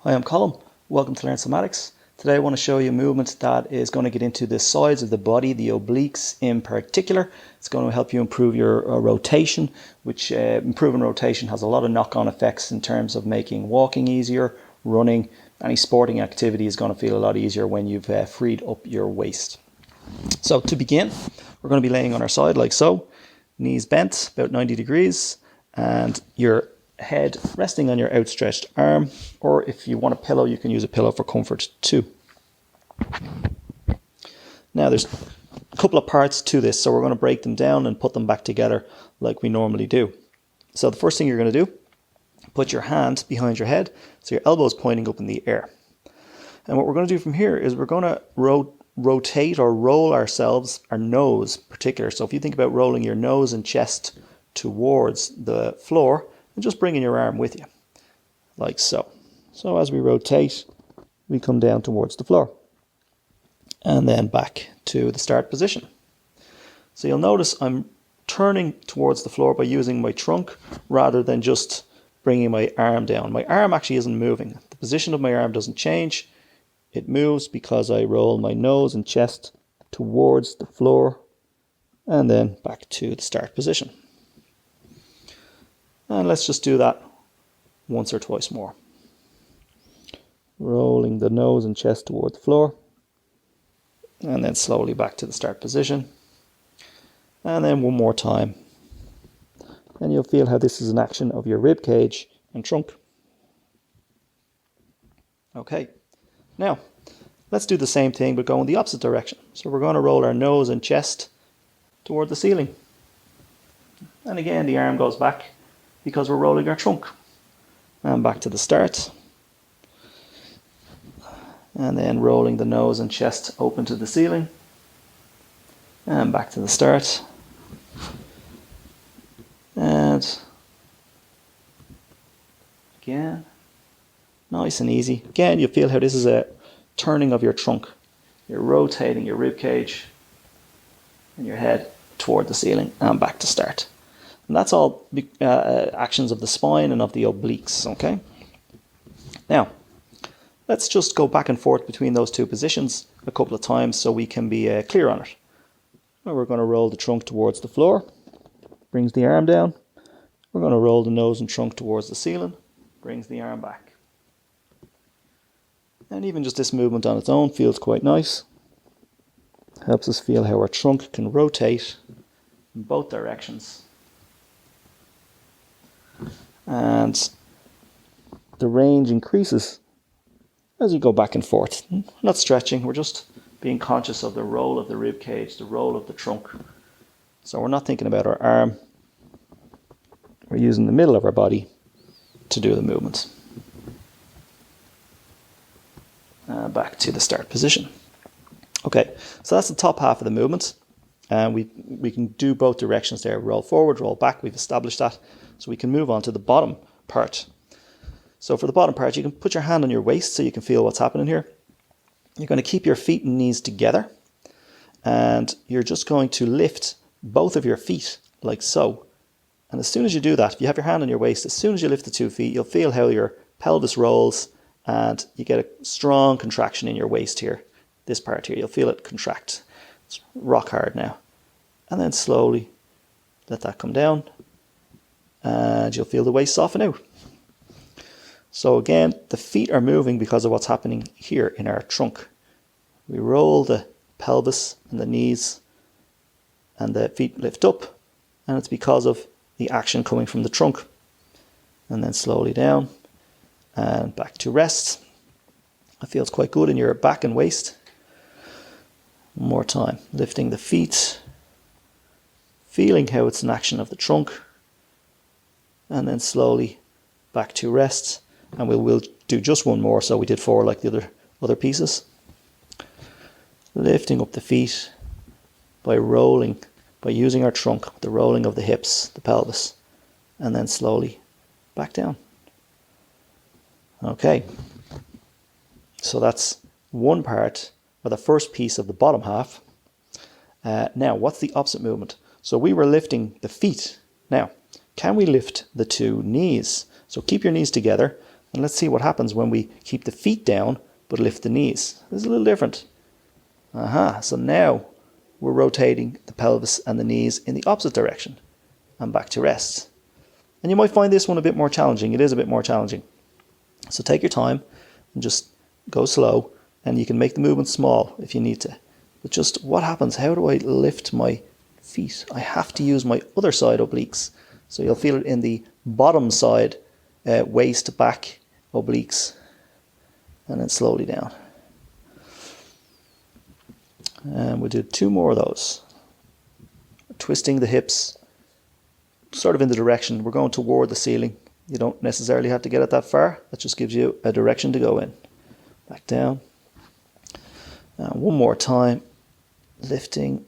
Hi, I'm Colin. Welcome to Learn Somatics. Today I want to show you a movement that is going to get into the sides of the body, the obliques in particular. It's going to help you improve your rotation, which improving rotation has a lot of knock-on effects in terms of making walking easier, running. Any sporting activity is going to feel a lot easier when you've freed up your waist. So to begin, we're going to be laying on our side like so, knees bent about 90 degrees, and your head resting on your outstretched arm, or if you want a pillow, you can use a pillow for comfort too. Now there's a couple of parts to this, so we're going to break them down and put them back together like we normally do. So the first thing you're going to do, put your hand behind your head so your elbow is pointing up in the air. And what we're going to do from here is we're going to rotate or roll ourselves, our nose in particular. So if you think about rolling your nose and chest towards the floor, and just bringing your arm with you, like so. So as we rotate, we come down towards the floor, and then back to the start position. So you'll notice I'm turning towards the floor by using my trunk rather than just bringing my arm down. My arm actually isn't moving. The position of my arm doesn't change. It moves because I roll my nose and chest towards the floor and then back to the start position. And let's just do that once or twice more. Rolling the nose and chest toward the floor. And then slowly back to the start position. And then one more time. And you'll feel how this is an action of your rib cage and trunk. Okay, now let's do the same thing but go in the opposite direction. So we're going to roll our nose and chest toward the ceiling. And again, the arm goes back because we're rolling our trunk. And back to the start. And then rolling the nose and chest open to the ceiling. And back to the start. And again, nice and easy. Again, you feel how this is a turning of your trunk. You're rotating your rib cage and your head toward the ceiling and back to start. And that's all actions of the spine and of the obliques, okay? Now, let's just go back and forth between those two positions a couple of times so we can be clear on it. Now we're going to roll the trunk towards the floor, brings the arm down. We're going to roll the nose and trunk towards the ceiling, brings the arm back. And even just this movement on its own feels quite nice. Helps us feel how our trunk can rotate in both directions. And the range increases as you go back and forth. We're not stretching, we're just being conscious of the roll of the rib cage, the roll of the trunk. So we're not thinking about our arm. We're using the middle of our body to do the movement. Back to the start position. Okay, so that's the top half of the movement. And we can do both directions there. Roll forward, roll back. We've established that. So we can move on to the bottom part. So for the bottom part, you can put your hand on your waist so you can feel what's happening here. You're going to keep your feet and knees together. And you're just going to lift both of your feet like so. And as soon as you do that, if you have your hand on your waist, as soon as you lift the 2 feet, you'll feel how your pelvis rolls and you get a strong contraction in your waist here. This part here, you'll feel it contract. It's rock hard now. And then slowly let that come down. And you'll feel the waist soften out. So again, the feet are moving because of what's happening here in our trunk. We roll the pelvis and the knees and the feet lift up, and it's because of the action coming from the trunk. And then slowly down and back to rest. It feels quite good in your back and waist. One more time, lifting the feet, feeling how it's an action of the trunk, and then slowly back to rest. And we'll do just one more, so we did 4 like the other pieces. Lifting up the feet by rolling, by using our trunk, the rolling of the hips, the pelvis, and then slowly back down. Okay, so that's one part, or the first piece of the bottom half. Now, what's the opposite movement? So we were lifting the feet. Now, can we lift the 2 knees? So keep your knees together And let's see what happens when we keep the feet down but lift the knees. This is a little different. So now we're rotating the pelvis and the knees in the opposite direction and back to rest. And you might find this one a bit more challenging. It is a bit more challenging. So take your time and just go slow, and you can make the movement small if you need to. But just what happens? How do I lift my feet? I have to use my other side obliques. So you'll feel it in the bottom side, waist back obliques, and then slowly down. And we'll do 2 more of those. Twisting the hips sort of in the direction. We're going toward the ceiling. You don't necessarily have to get it that far. That just gives you a direction to go in. Back down. And one more time. Lifting.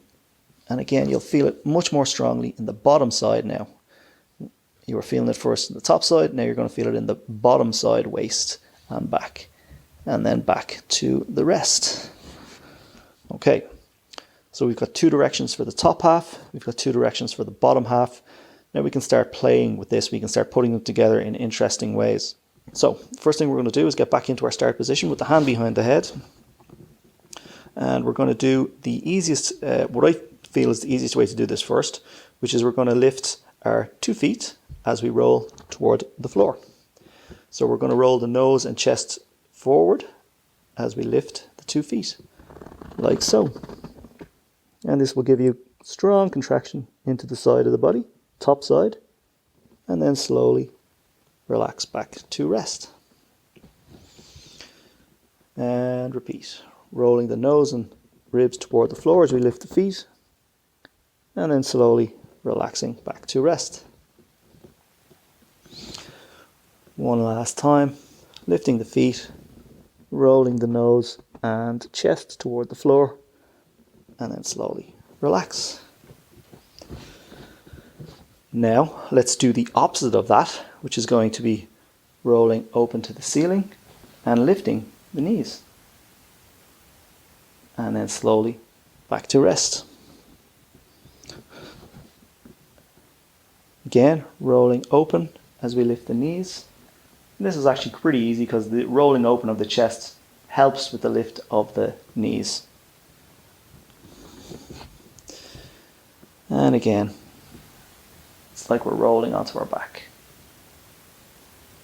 And again, you'll feel it much more strongly in the bottom side now. You were feeling it first in the top side. Now you're going to feel it in the bottom side, waist and back. And then back to the rest. Okay. So we've got 2 directions for the top half. We've got 2 directions for the bottom half. Now we can start playing with this. We can start putting them together in interesting ways. So first thing we're going to do is get back into our start position with the hand behind the head. And we're going to do the easiest, what I feel is the easiest way to do this first, which is we're going to lift our 2 feet as we roll toward the floor. So we're going to roll the nose and chest forward as we lift the 2 feet, like so. And this will give you strong contraction into the side of the body, top side, and then slowly relax back to rest. And repeat, rolling the nose and ribs toward the floor as we lift the feet, and then slowly relaxing back to rest. One last time, lifting the feet, rolling the nose and chest toward the floor, and then slowly relax. Now let's do the opposite of that, which is going to be rolling open to the ceiling and lifting the knees. And then slowly back to rest. Again, rolling open as we lift the knees. And this is actually pretty easy because the rolling open of the chest helps with the lift of the knees. And again, it's like we're rolling onto our back.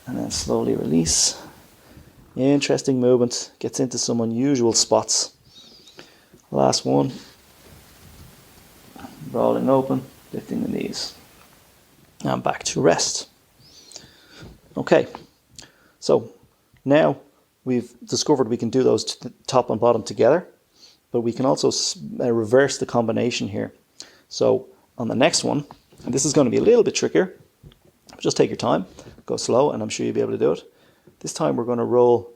And then slowly release. Interesting movement. Gets into some unusual spots. Last one. Rolling open, lifting the knees. And back to rest. Okay. So now we've discovered we can do those top and bottom together. But we can also reverse the combination here. So on the next one, and this is going to be a little bit trickier. Just take your time, go slow, and I'm sure you'll be able to do it. This time we're going to roll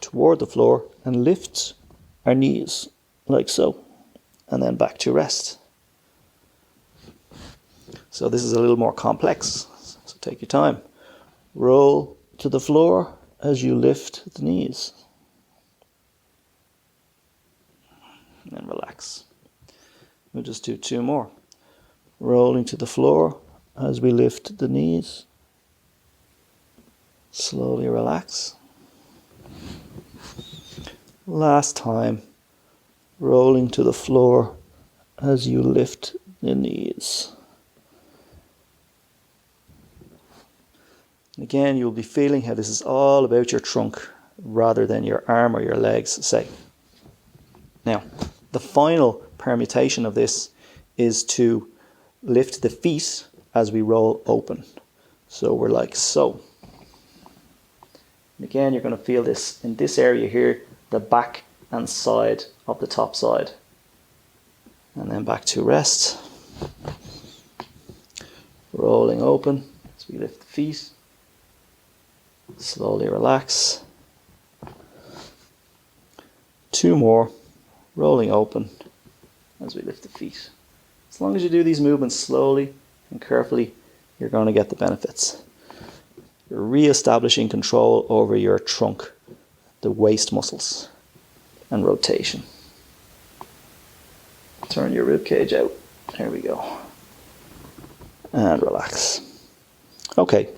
toward the floor and lift our knees like so, and then back to rest. So this is a little more complex, so take your time. Roll to the floor as you lift the knees. And then relax. We'll just do 2 more. Rolling to the floor as we lift the knees. Slowly relax. Last time. Rolling to the floor as you lift the knees. Again, you'll be feeling how this is all about your trunk rather than your arm or your legs, say. Now, the final permutation of this is to lift the feet as we roll open. So we're like so. And again, you're going to feel this in this area here, the back and side of the top side. And then back to rest. Rolling open as we lift the feet. Slowly relax. 2 more. Rolling open as we lift the feet. As long as you do these movements slowly and carefully, you're going to get the benefits. You're re-establishing control over your trunk, the waist muscles, and rotation. Turn your rib cage out. There we go. And relax. Okay.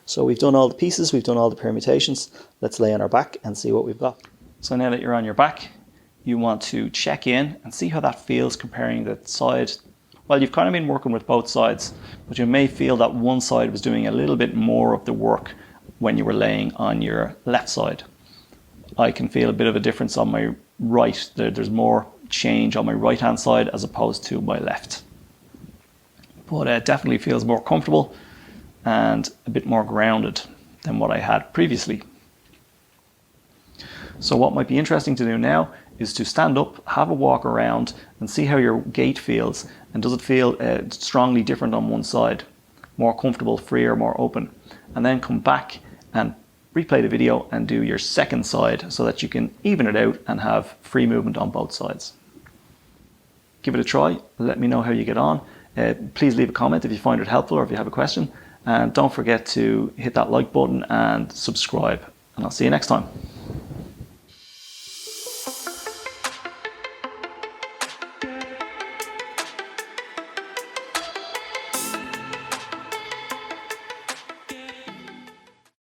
So we've done all the pieces, we've done all the permutations. Let's lay on our back and see what we've got. So now that you're on your back, you want to check in and see how that feels comparing the side. Well, you've kind of been working with both sides, but you may feel that one side was doing a little bit more of the work when you were laying on your left side. I can feel a bit of a difference on my right. There's more change on my right hand side as opposed to my left. But it definitely feels more comfortable and a bit more grounded than what I had previously. So what might be interesting to do now is to stand up, have a walk around and see how your gait feels, and does it feel strongly different on one side, more comfortable, freer, more open, and then come back and replay the video and do your second side so that you can even it out and have free movement on both sides. Give it a try, let me know how you get on. Please leave a comment if you find it helpful or if you have a question, and don't forget to hit that like button and subscribe, and I'll see you next time.